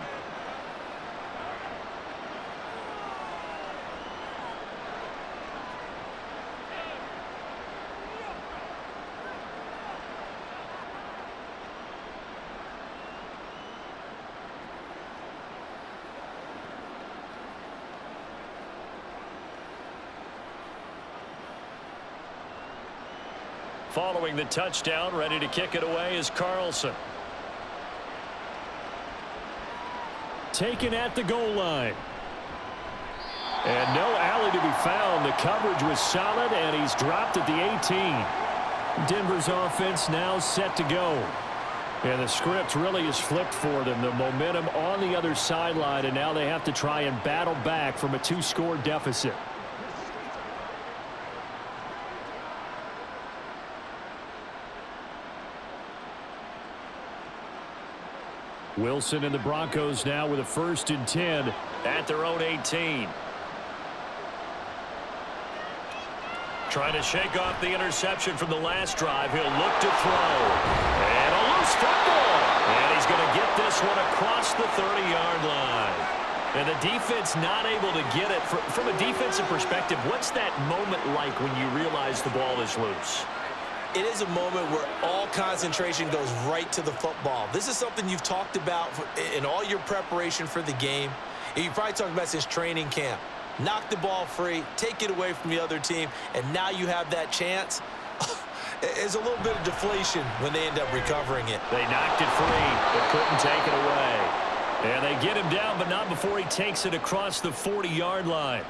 Following the touchdown, ready to kick it away is Carlson. Taken at the goal line. And no alley to be found. The coverage was solid, and he's dropped at the 18. Denver's offense now set to go. And the script really is flipped for them. The momentum on the other sideline, and now they have to try and battle back from a 2-score deficit. Wilson and the Broncos now with a 1st and 10 at their own 18. Trying to shake off the interception from the last drive. He'll look to throw. And a loose football. And he's going to get this one across the 30-yard line. And the defense not able to get it. From a defensive perspective, what's that moment like when you realize the ball is loose? It is a moment where all concentration goes right to the football. This is something you've talked about in all your preparation for the game. And you probably talked about since training camp. Knock the ball free, take it away from the other team, and now you have that chance. There's a little bit of deflation when they end up recovering it. They knocked it free, but couldn't take it away. And they get him down, but not before he takes it across the 40-yard line.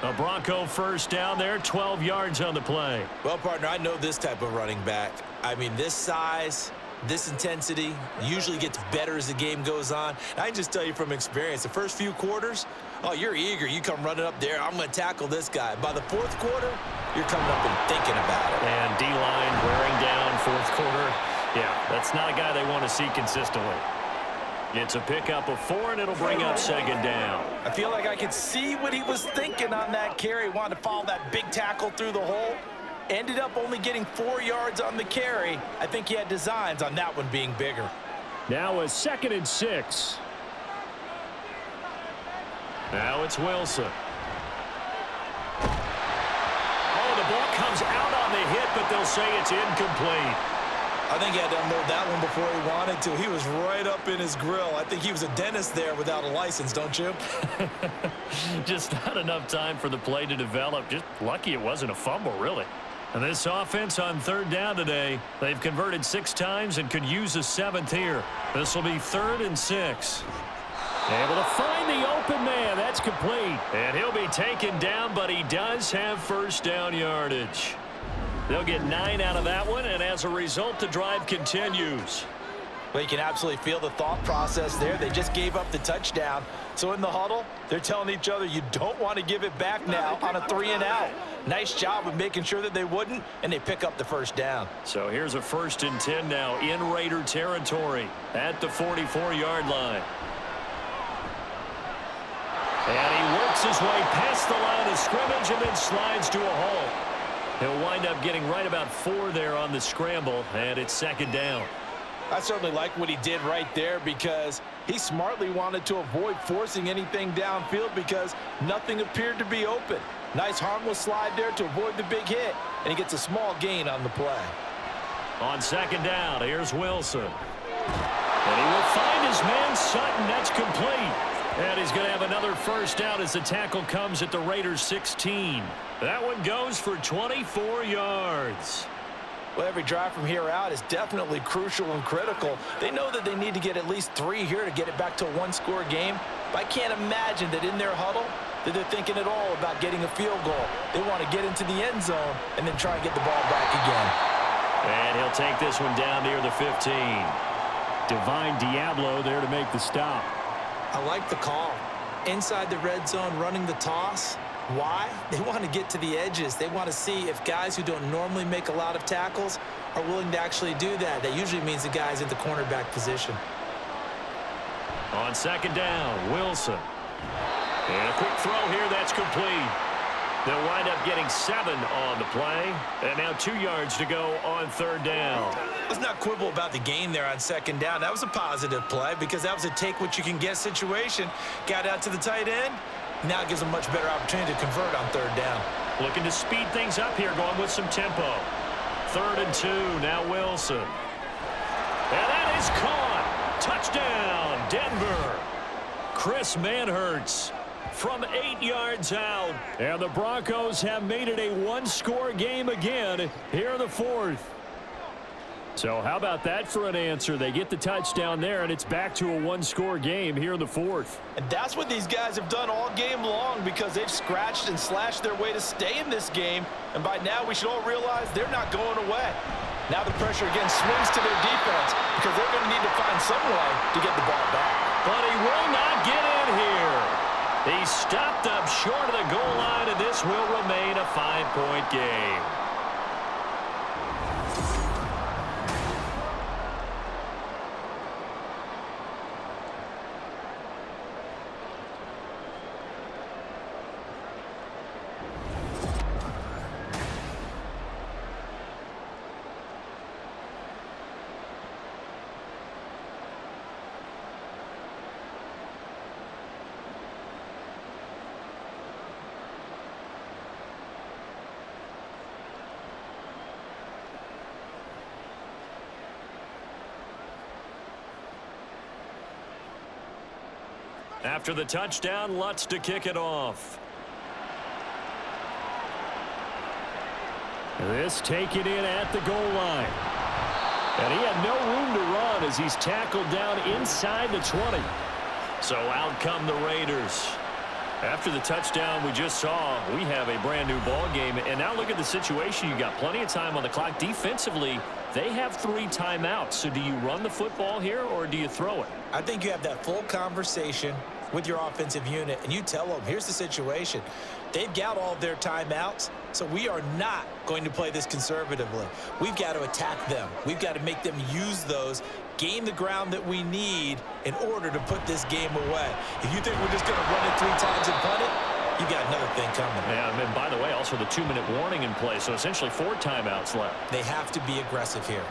A Bronco first down there, 12 yards on the play. Well, partner, I know this type of running back. I mean, this size, this intensity usually gets better as the game goes on. I can just tell you from experience, the first few quarters, oh, you're eager. You come running up there, I'm going to tackle this guy. By the fourth quarter, you're coming up and thinking about it. And D-line wearing down fourth quarter. Yeah, that's not a guy they want to see consistently. It's a pickup of 4, and it'll bring up second down. I feel like I could see what he was thinking on that carry. Wanted to follow that big tackle through the hole. Ended up only getting 4 yards on the carry. I think he had designs on that one being bigger. Now a 2nd and 6. Now it's Wilson. Oh, the ball comes out on the hit, but they'll say it's incomplete. I think he had to unload that one before he wanted to. He was right up in his grill. I think he was a dentist there without a license, don't you? Just not enough time for the play to develop. Just lucky it wasn't a fumble, really. And this offense on 3rd down today, they've converted 6 times and could use a 7th here. This will be 3rd and 6. Able to find the open man. That's complete. And he'll be taken down, but he does have first down yardage. They'll get 9 out of that one, and as a result, the drive continues. Well, you can absolutely feel the thought process there. They just gave up the touchdown. So in the huddle, they're telling each other, you don't want to give it back now on a 3-and-out. Nice job of making sure that they wouldn't, and they pick up the first down. So here's a 1st and 10 now in Raider territory at the 44-yard line. And he works his way past the line of scrimmage and then slides to a halt. He'll wind up getting right about 4 there on the scramble, and it's 2nd down. I certainly like what he did right there because he smartly wanted to avoid forcing anything downfield because nothing appeared to be open. Nice harmless slide there to avoid the big hit, and he gets a small gain on the play. On 2nd down, here's Wilson. And he will find his man Sutton. That's complete. And he's going to have another first down as the tackle comes at the Raiders' 16. That one goes for 24 yards. Well, every drive from here out is definitely crucial and critical. They know that they need to get at least 3 here to get it back to a 1-score game. But I can't imagine that in their huddle that they're thinking at all about getting a field goal. They want to get into the end zone and then try and get the ball back again. And he'll take this one down near the 15. Divine Diablo there to make the stop. I like the call. Inside the red zone, running the toss. Why? They want to get to the edges. They want to see if guys who don't normally make a lot of tackles are willing to actually do that. That usually means the guy's in the cornerback position. On 2nd down, Wilson. And a quick throw here, that's complete. They'll wind up getting 7 on the play. And now 2 yards to go on 3rd down. Let's not quibble about the gain there on 2nd down. That was a positive play because that was a take-what-you-can-get situation. Got out to the tight end. Now it gives them a much better opportunity to convert on 3rd down. Looking to speed things up here, going with some tempo. 3rd and 2, now Wilson. And that is caught. Touchdown, Denver. Chris Manhertz from 8 yards out. And the Broncos have made it a 1-score game again here in the 4th. So how about that for an answer? They get the touchdown there, and it's back to a 1-score game here in the 4th. And that's what these guys have done all game long because they've scratched and slashed their way to stay in this game. And by now, we should all realize they're not going away. Now the pressure again swings to their defense because they're going to need to find some way to get the ball back. But he will not get in here. He stopped up short of the goal line, and this will remain a 5-point game. After the touchdown, Lutz to kick it off. This taken in at the goal line. And he had no room to run as he's tackled down inside the 20. So out come the Raiders. After the touchdown we just saw, we have a brand new ball game. And now look at the situation. You got plenty of time on the clock. Defensively, they have 3 timeouts. So do you run the football here or do you throw it? I think you have that full conversation with your offensive unit, and you tell them, here's the situation. They've got all of their timeouts, so we are not going to play this conservatively. We've got to attack them. We've got to make them use those, gain the ground that we need in order to put this game away. If you think we're just going to run it 3 times and punt it, you've got another thing coming. Yeah, and by the way, also the 2-minute warning in play, so essentially 4 timeouts left. They have to be aggressive here.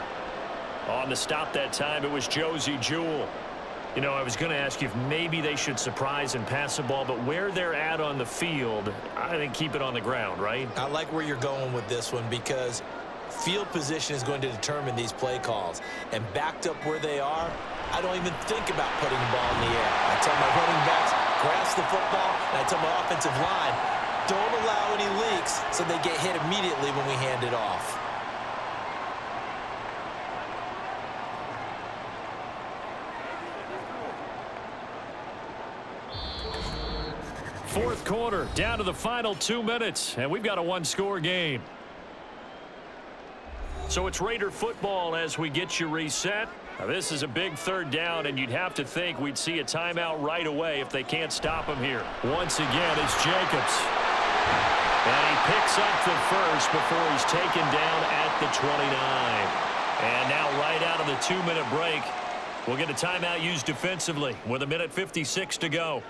On the stop that time, it was Josie Jewell. You know, I was going to ask you if maybe they should surprise and pass the ball, but where they're at on the field, I think keep it on the ground, right? I like where you're going with this one because field position is going to determine these play calls. And backed up where they are, I don't even think about putting the ball in the air. I tell my running backs, grasp the football, and I tell my offensive line, don't allow any leaks so they get hit immediately when we hand it off. Fourth quarter, down to the final 2 minutes, and we've got a 1-score game. So it's Raider football as we get you reset. Now, this is a big 3rd down, and you'd have to think we'd see a timeout right away if they can't stop him here. Once again, it's Jacobs. And he picks up the first before he's taken down at the 29. And now right out of the 2-minute break, we'll get a timeout used defensively with 1:56 to go.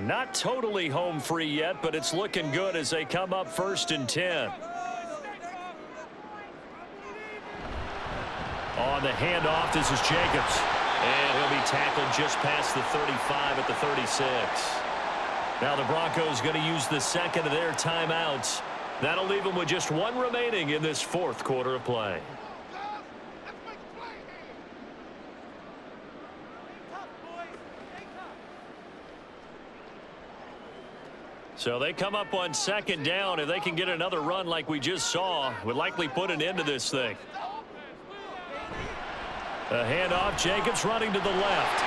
Not totally home free yet, but it's looking good as they come up 1st and 10. On the handoff, this is Jacobs. And he'll be tackled just past the 35 at the 36. Now the Broncos going to use the 2nd of their timeouts. That'll leave them with just 1 remaining in this 4th quarter of play. So they come up on 2nd down. If they can get another run like we just saw, would likely put an end to this thing. A handoff, Jacobs running to the left.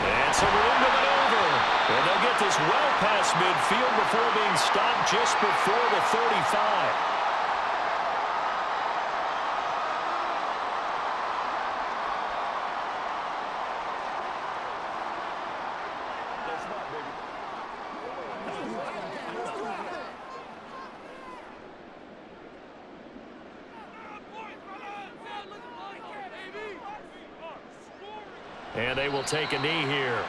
And some room to maneuver. And they'll get this well past midfield before being stopped just before the 35. And they will take a knee here.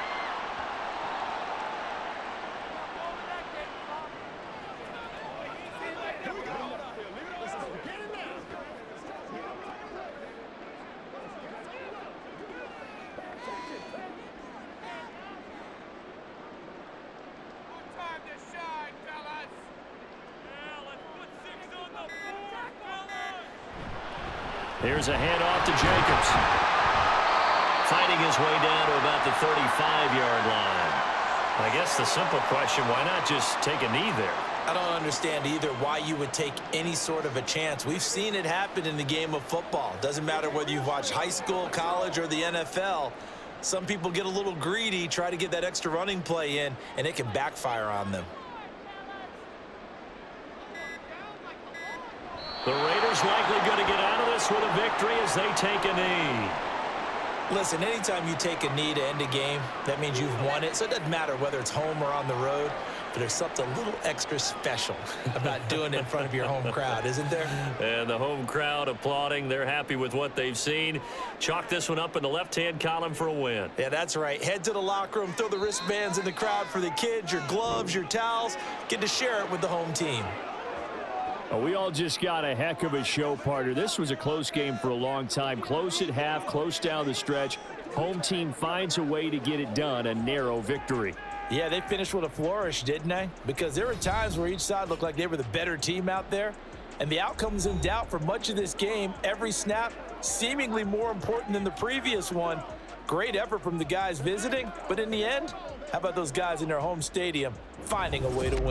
Here's a handoff to Jacobs. Fighting his way down to about the 35-yard line. I guess the simple question, why not just take a knee there? I don't understand either why you would take any sort of a chance. We've seen it happen in the game of football. Doesn't matter whether you've watched high school, college, or the NFL. Some people get a little greedy, try to get that extra running play in, and it can backfire on them. The Raiders likely going to get out of this with a victory as they take a knee. Listen, anytime you take a knee to end a game, that means you've won it. So it doesn't matter whether it's home or on the road, but there's something a little extra special about doing it in front of your home crowd, isn't there? And the home crowd applauding. They're happy with what they've seen. Chalk this one up in the left-hand column for a win. Yeah, that's right. Head to the locker room, throw the wristbands in the crowd for the kids, your gloves, your towels. Get to share it with the home team. We all just got a heck of a show, partner. This was a close game for a long time. Close at half, close down the stretch. Home team finds a way to get it done, a narrow victory. Yeah, they finished with a flourish, didn't they? Because there were times where each side looked like they were the better team out there. And the outcome's in doubt for much of this game. Every snap seemingly more important than the previous one. Great effort from the guys visiting, but in the end, how about those guys in their home stadium finding a way to win?